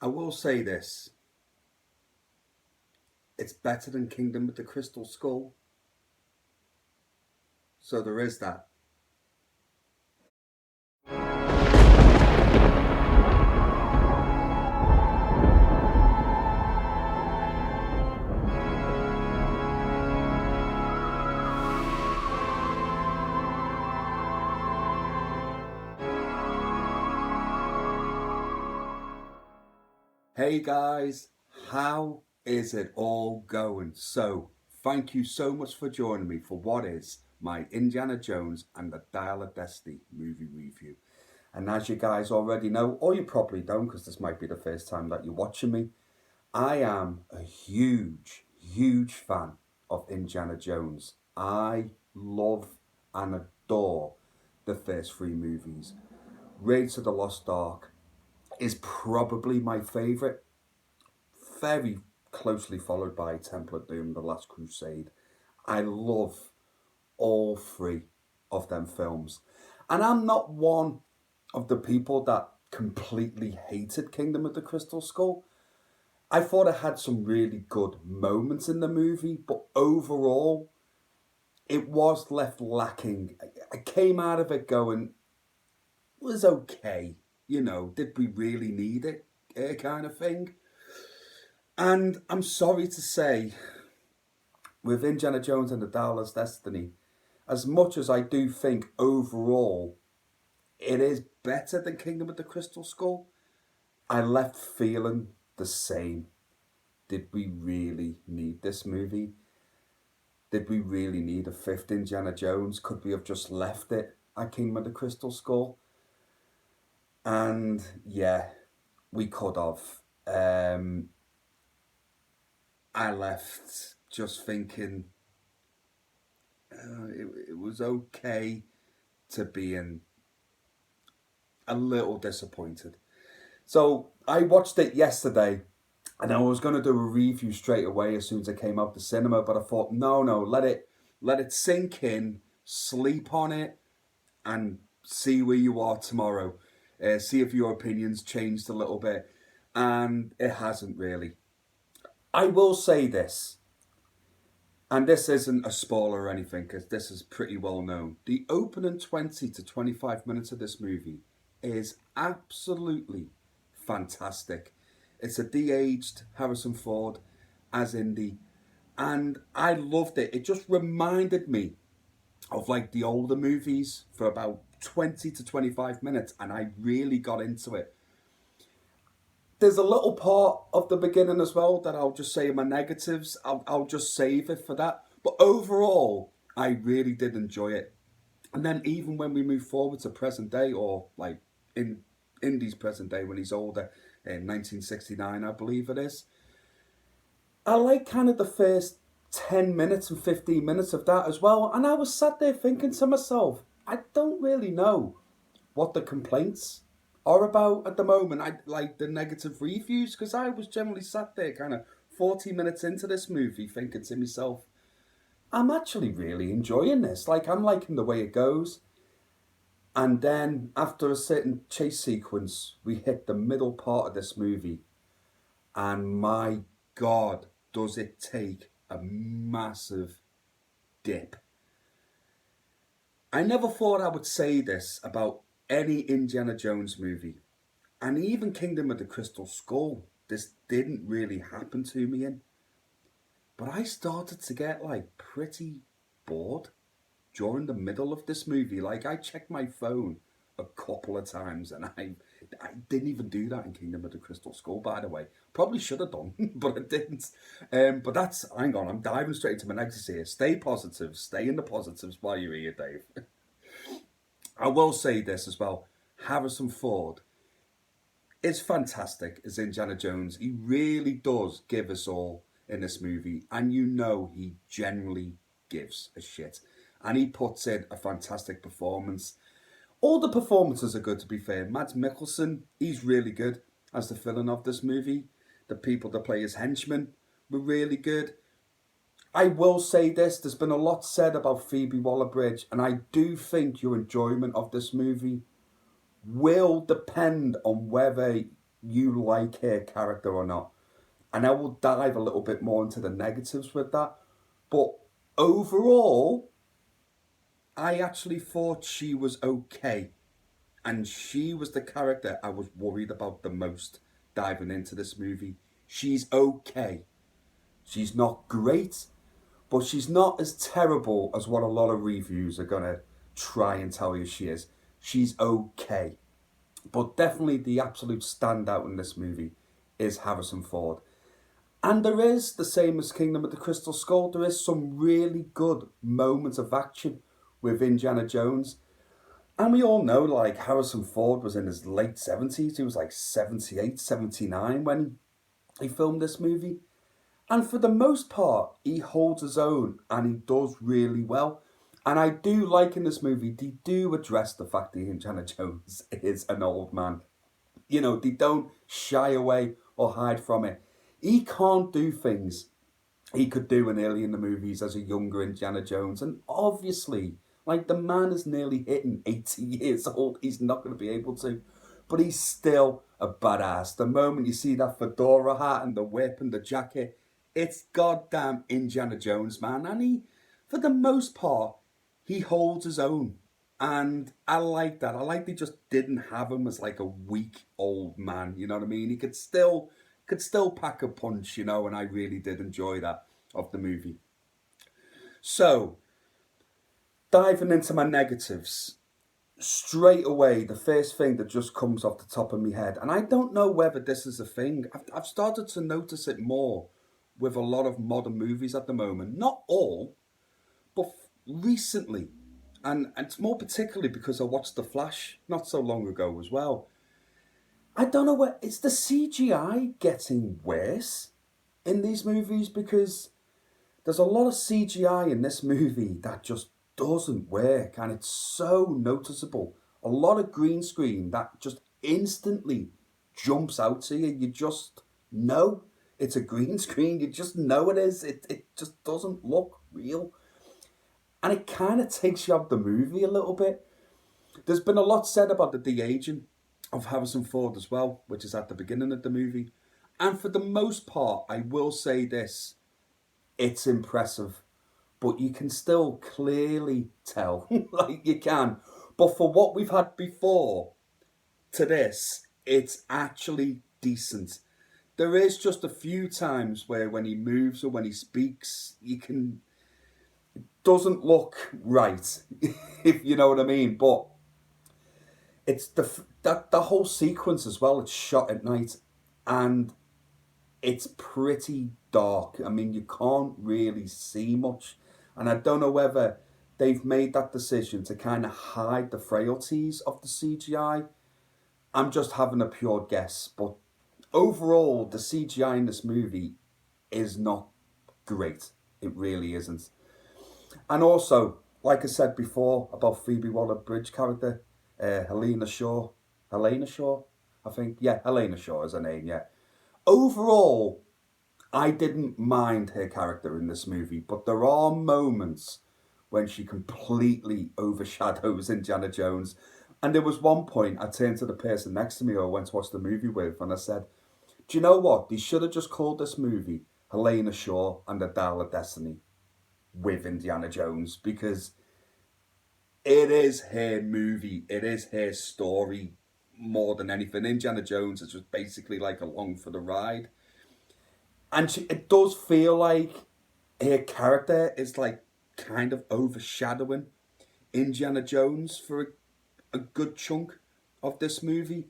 I will say this. It's better than Kingdom of the Crystal Skull. So there is that. Hey guys, how is it all going? So, thank you so much for joining me for what is my Indiana Jones and the Dial of Destiny movie review. And as you guys already know, or you probably don't because this might be the first time that you're watching me, I am a huge fan of Indiana Jones. I love and adore the first three movies. Raiders of the Lost Ark is probably my favourite, very closely followed by Temple of Doom, The Last Crusade. I love all three of them films. And I'm not one of the people that completely hated Kingdom of the Crystal Skull. I thought it had some really good moments in the movie, but overall, it was left lacking. I came out of it going, it was okay. Did we really need it? Kind of thing. And I'm sorry to say, with Indiana Jones and the Dial of Destiny, as much as I do think overall it is better than Kingdom of the Crystal Skull, I left feeling the same. Did we really need this movie? Did we really need a fifth Indiana Jones? Could we have just left it at Kingdom of the Crystal Skull? And yeah, we could have. I left just thinking it was okay to being a little disappointed. So I watched it yesterday and I was going to do a review straight away as soon as I came out the cinema, but I thought, no, let it sink in, sleep on it, and see where you are tomorrow. See if your opinions changed a little bit. And it hasn't really. I will say this, and this isn't a spoiler or anything, because this is pretty well known. The opening 20 to 25 minutes of this movie is absolutely fantastic. It's a de-aged Harrison Ford as Indy, and I loved it. It just reminded me of like the older movies for about 20 to 25 minutes, and I really got into it. There's a little part of the beginning as well that I'll just say my negatives. I'll just save it for that. But overall, I really did enjoy it. And then even when we move forward to present day, or like in Indy's present day when he's older, in 1969, I believe it is, I like kind of the first 10 minutes and 15 minutes of that as well. And I was sat there thinking to myself, I don't really know what the complaints are about at the moment. I like the negative reviews, because I was generally sat there kind of 40 minutes into this movie thinking to myself, I'm actually really enjoying this. Like, I'm liking the way it goes. And then after a certain chase sequence, we hit the middle part of this movie. And my God, does it take a massive dip. I never thought I would say this about any Indiana Jones movie. And even Kingdom of the Crystal Skull, this didn't really happen to me in. But I started to get like pretty bored during the middle of this movie. Like, I checked my phone a couple of times, and I didn't even do that in Kingdom of the Crystal Skull, by the way. Probably should have done, but I didn't. But that's, hang on, I'm diving straight into my negatives here. Stay positive, stay in the positives while you're here, Dave. I will say this as well. Harrison Ford is fantastic as Indiana Jones. He really does give us all in this movie, and you know he genuinely gives a shit. And he puts in a fantastic performance. All the performances are good, to be fair. Mads Mikkelsen, he's really good as the villain of this movie. The people that play his henchmen were really good. I will say this, there's been a lot said about Phoebe Waller-Bridge, and I do think your enjoyment of this movie will depend on whether you like her character or not. And I will dive a little bit more into the negatives with that. But overall, I actually thought she was okay. And she was the character I was worried about the most diving into this movie. She's okay. She's not great, but she's not as terrible as what a lot of reviews are going to try and tell you she is. She's okay. But definitely the absolute standout in this movie is Harrison Ford. And there is, the same as Kingdom of the Crystal Skull, there is some really good moments of action with Indiana Jones. And we all know, like, Harrison Ford was in his late 70s. He was like 78, 79 when he filmed this movie. And for the most part, he holds his own and he does really well. And I do like in this movie, they do address the fact that Indiana Jones is an old man. You know, they don't shy away or hide from it. He can't do things he could do in early in the movies as a younger Indiana Jones. And obviously, like, the man is nearly hitting 80 years old. He's not going to be able to. But he's still a badass. The moment you see that fedora hat and the whip and the jacket, it's goddamn Indiana Jones, man. And he, for the most part, he holds his own. And I like that. I like they just didn't have him as like a weak old man. You know what I mean? He could still pack a punch, you know, and I really did enjoy that of the movie. So, diving into my negatives, straight away, the first thing that just comes off the top of my head, and I don't know whether this is a thing, I've started to notice it more with a lot of modern movies at the moment. Not all, but recently. And it's more particularly because I watched The Flash not so long ago as well. I don't know where, is the CGI getting worse in these movies? Because there's a lot of CGI in this movie that just doesn't work and it's so noticeable. A lot of green screen that just instantly jumps out to you. You just know it's a green screen. You just know it is. It just doesn't look real. And it kind of takes you out of the movie a little bit. There's been a lot said about the de-aging of Harrison Ford as well, which is at the beginning of the movie. And for the most part, I will say this, it's impressive, but you can still clearly tell, like you can. But for what we've had before to this, it's actually decent. There is just a few times where when he moves or when he speaks, you can doesn't look right, if you know what I mean. But it's the whole sequence as well. It's shot at night, and it's pretty dark. I mean, you can't really see much. And I don't know whether they've made that decision to kind of hide the frailties of the CGI. I'm just having a pure guess. But overall, the CGI in this movie is not great. It really isn't. And also, like I said before about Phoebe Waller-Bridge character, Helena Shaw. Helena Shaw? I think. Yeah, Helena Shaw is her name, yeah. Overall, I didn't mind her character in this movie, but there are moments when she completely overshadows Indiana Jones. And there was one point I turned to the person next to me who I went to watch the movie with, and I said, do you know what? They should have just called this movie Helena Shaw and the Dial of Destiny with Indiana Jones, because it is her movie, it is her story more than anything. Indiana Jones is just basically like along for the ride. And it does feel like her character is like kind of overshadowing Indiana Jones for a good chunk of this movie.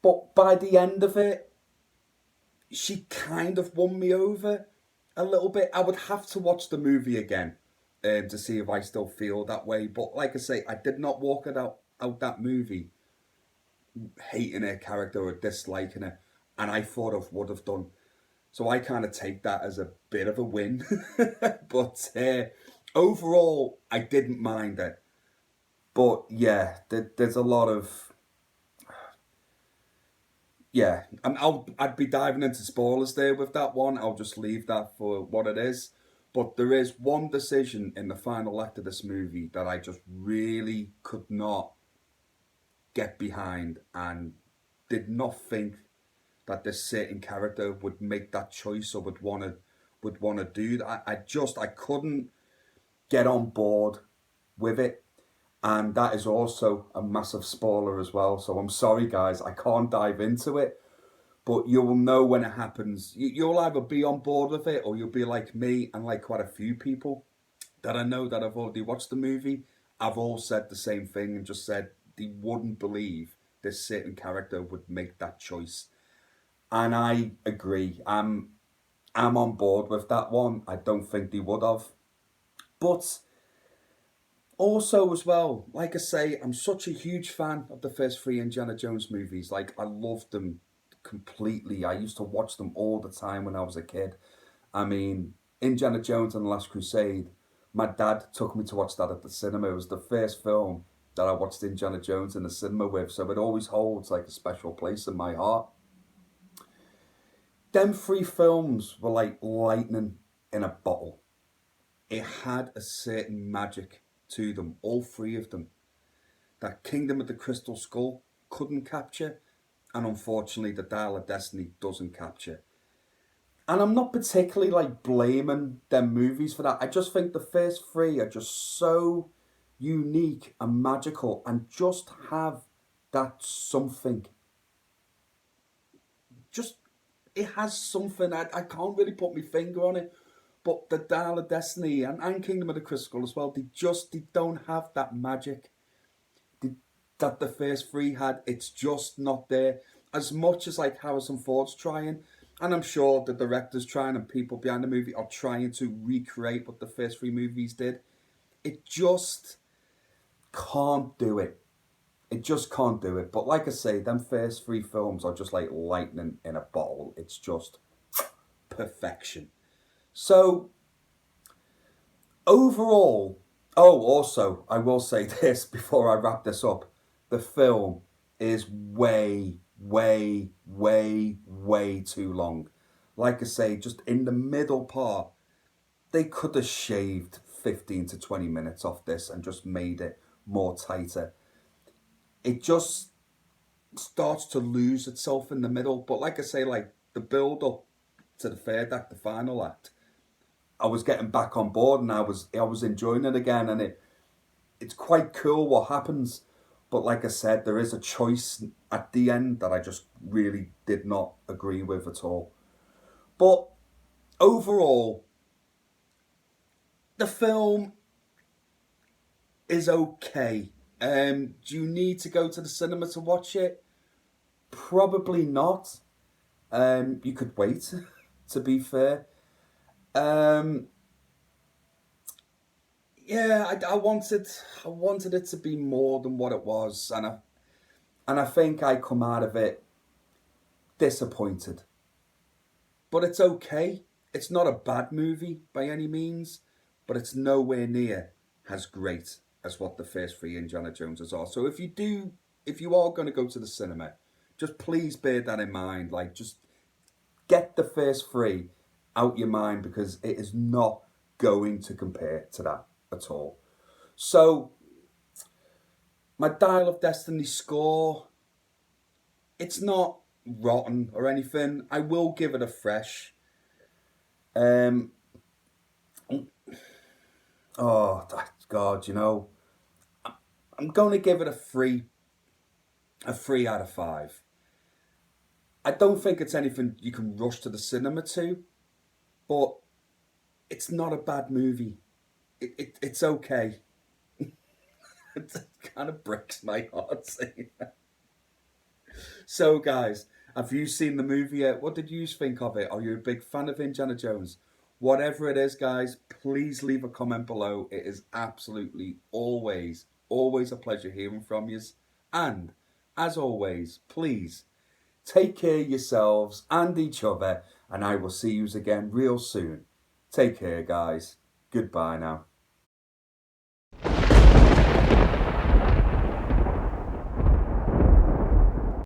But by the end of it, she kind of won me over a little bit. I would have to watch the movie again to see if I still feel that way. But like I say, I did not walk it out that movie hating her character or disliking her. And I thought I would have done. So I kind of take that as a bit of a win. But overall, I didn't mind it. But yeah, there's a lot of... Yeah, I'd be diving into spoilers there with that one. I'll just leave that for what it is. But there is one decision in the final act of this movie that I just really could not get behind and did not think that this certain character would make that choice or would want to do that. I couldn't get on board with it. And that is also a massive spoiler as well. So I'm sorry, guys, I can't dive into it. But you will know when it happens. You'll either be on board with it or you'll be like me and like quite a few people that I know that have already watched the movie. I've all said the same thing and just said they wouldn't believe this certain character would make that choice. And I agree. I'm on board with that one. I don't think they would have. But also, as well, like I say, I'm such a huge fan of the first three Indiana Jones movies. Like, I loved them completely. I used to watch them all the time when I was a kid. I mean, Indiana Jones and the Last Crusade, my dad took me to watch that at the cinema. It was the first film that I watched Indiana Jones in the cinema with, so it always holds like a special place in my heart. Them three films were like lightning in a bottle. It had a certain magic to them, all three of them, that Kingdom of the Crystal Skull couldn't capture, and unfortunately the Dial of Destiny doesn't capture. And I'm not particularly like blaming them movies for that. I just think the first three are just so unique and magical and just have that something. Just, it has something. I can't really put my finger on it. But the Dial of Destiny and Kingdom of the Crystal as well, they don't have that magic they, that the first three had. It's just not there. As much as like Harrison Ford's trying, and I'm sure the director's trying and people behind the movie are trying to recreate what the first three movies did, it just can't do it. It just can't do it. But like I say, them first three films are just like lightning in a bottle. It's just perfection. So overall, oh, also, I will say this before I wrap this up. The film is way, way, way, way too long. Like I say, just in the middle part, they could have shaved 15 to 20 minutes off this and just made it more tighter. It just starts to lose itself in the middle. But like I say, like the build up to the third act, the final act, I was getting back on board and I was enjoying it again, and it's quite cool what happens. But like I said, there is a choice at the end that I just really did not agree with at all. But overall, the film is okay. Do you need to go to the cinema to watch it? Probably not. You could wait, to be fair. Um, yeah, I wanted it to be more than what it was, and I think I come out of it disappointed. But it's okay. It's not a bad movie by any means, but it's nowhere near as great as what the first three Indiana Joneses are. So if you are going to go to the cinema, just please bear that in mind. Like, just get the first three out your mind because it is not going to compare to that at all. So my Dial of Destiny score, it's not rotten or anything. I will give it a fresh. Um, oh God, I'm going to give it a 3 out of 5. I don't think it's anything you can rush to the cinema to, but it's not a bad movie. It's okay. It kind of breaks my heart saying that. So, guys, have you seen the movie yet? What did you think of it? Are you a big fan of Indiana Jones? Whatever it is, guys, please leave a comment below. It is absolutely always a pleasure hearing from you. And, as always, please take care of yourselves and each other, and I will see you again real soon. Take care, guys. Goodbye now.